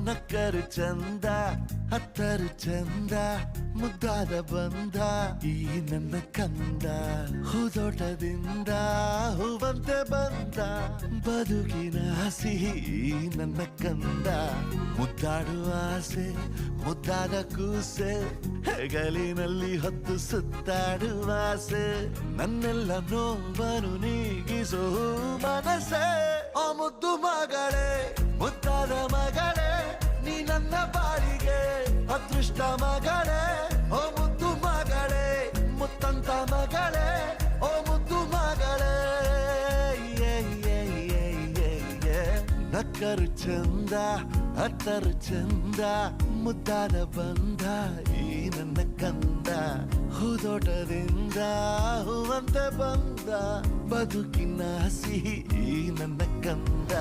ನಕ್ಕರು ಚಂದ ಹತ್ತರು ಚಂದ ಮುದ್ದಾದ ಬಂದ ಈ ನನ್ನ ಕಂದ ಹೂದೋಟದಿಂದ ಹೂವಂತೆ ಬಂದ ಬದುಕಿನ ಸಿಹಿ ನನ್ನ ಕಂದ ಮುದ್ದಾಡುವ ಆಸೆ ಮುದ್ದಾದ ಕೂಸೆ ಹೆಗಲಿನಲ್ಲಿ ಹೊತ್ತು ಸುತ್ತಾಡುವ ಆಸೆ ನನ್ನೆಲ್ಲ ನೋವನ್ನು ನೀಗಿಸೋ ಮನಸ್ಸೆ ಆ ಮುದ್ದು ಮಗಳೇ ಮುದ್ದಾದ ಮಗಳೇ ನೀ ನನ್ನ ಬಾಳಿಗೆ ಅದೃಷ್ಟ ಮಗಳೇ ಓ ಮುದ್ದು ಮಗಳೇ ಮುತ್ತಂತ ಮಗಳೇ ಓ ಮುದ್ದು ಮಗಳೇ ನಕ್ಕರು ಚಂದ ಹತ್ತರು ಚಂದ ಮುದ್ದಾದ ಬಂದ ಈ ನನ್ನ ಕಂದ ಹೂದೋಟದಿಂದ ಹೂವಂತೆ ಬಂದ ಬದುಕಿನ ಸಿಹಿ ಈ ನನ್ನ ಕಂದ